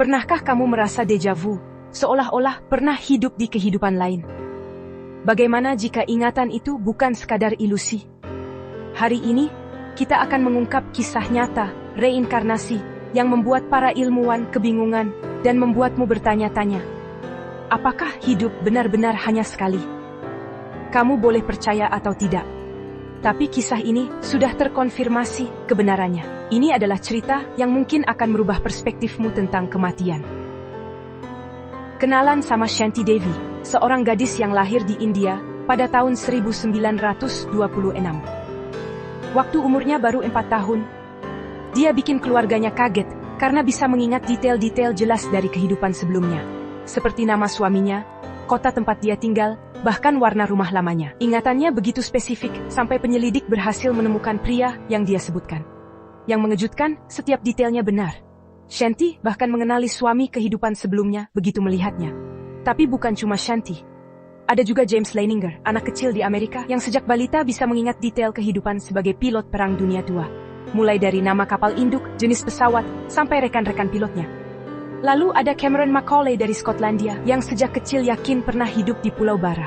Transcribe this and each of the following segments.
Pernahkah kamu merasa deja vu, seolah-olah pernah hidup di kehidupan lain? Bagaimana jika ingatan itu bukan sekadar ilusi? Hari ini, kita akan mengungkap kisah nyata, reinkarnasi, yang membuat para ilmuwan kebingungan dan membuatmu bertanya-tanya. Apakah hidup benar-benar hanya sekali? Kamu boleh percaya atau tidak. Tapi kisah ini sudah terkonfirmasi kebenarannya. Ini adalah cerita yang mungkin akan merubah perspektifmu tentang kematian. Kenalan sama Shanti Devi, seorang gadis yang lahir di India pada tahun 1926. Waktu umurnya baru 4 tahun, dia bikin keluarganya kaget karena bisa mengingat detail-detail jelas dari kehidupan sebelumnya. Seperti nama suaminya, kota tempat dia tinggal, bahkan warna rumah lamanya. Ingatannya begitu spesifik sampai penyelidik berhasil menemukan pria yang dia sebutkan. Yang mengejutkan, setiap detailnya benar. Shanti bahkan mengenali suami kehidupan sebelumnya begitu melihatnya. Tapi bukan cuma Shanti. Ada juga James Leininger, anak kecil di Amerika yang sejak balita bisa mengingat detail kehidupan sebagai pilot Perang Dunia II. Mulai dari nama kapal induk, jenis pesawat, sampai rekan-rekan pilotnya. Lalu ada Cameron Macaulay dari Skotlandia yang sejak kecil yakin pernah hidup di Pulau Bara.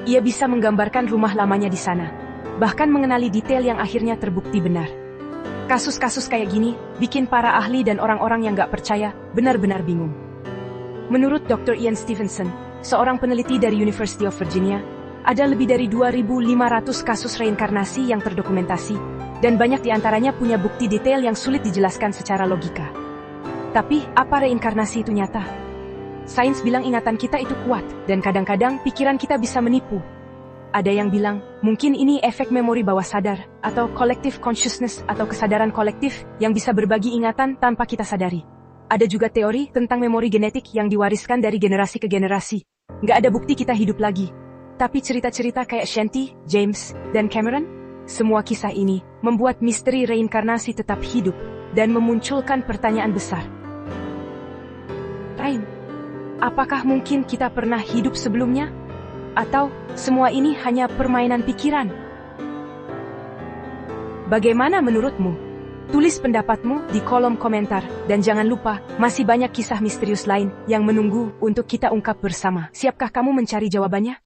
Ia bisa menggambarkan rumah lamanya di sana. Bahkan mengenali detail yang akhirnya terbukti benar. Kasus-kasus kayak gini bikin para ahli dan orang-orang yang gak percaya benar-benar bingung. Menurut Dr. Ian Stevenson, seorang peneliti dari University of Virginia, ada lebih dari 2.500 kasus reinkarnasi yang terdokumentasi, dan banyak diantaranya punya bukti detail yang sulit dijelaskan secara logika. Tapi, apa reinkarnasi itu nyata? Sains bilang ingatan kita itu kuat, dan kadang-kadang pikiran kita bisa menipu. Ada yang bilang, mungkin ini efek memori bawah sadar, atau collective consciousness atau kesadaran kolektif yang bisa berbagi ingatan tanpa kita sadari. Ada juga teori tentang memori genetik yang diwariskan dari generasi ke generasi. Nggak ada bukti kita hidup lagi. Tapi cerita-cerita kayak Shanti, James, dan Cameron, semua kisah ini membuat misteri reinkarnasi tetap hidup dan memunculkan pertanyaan besar. Rain, apakah mungkin kita pernah hidup sebelumnya? Atau semua ini hanya permainan pikiran? Bagaimana menurutmu? Tulis pendapatmu di kolom komentar, dan jangan lupa, masih banyak kisah misterius lain yang menunggu untuk kita ungkap bersama. Siapkah kamu mencari jawabannya?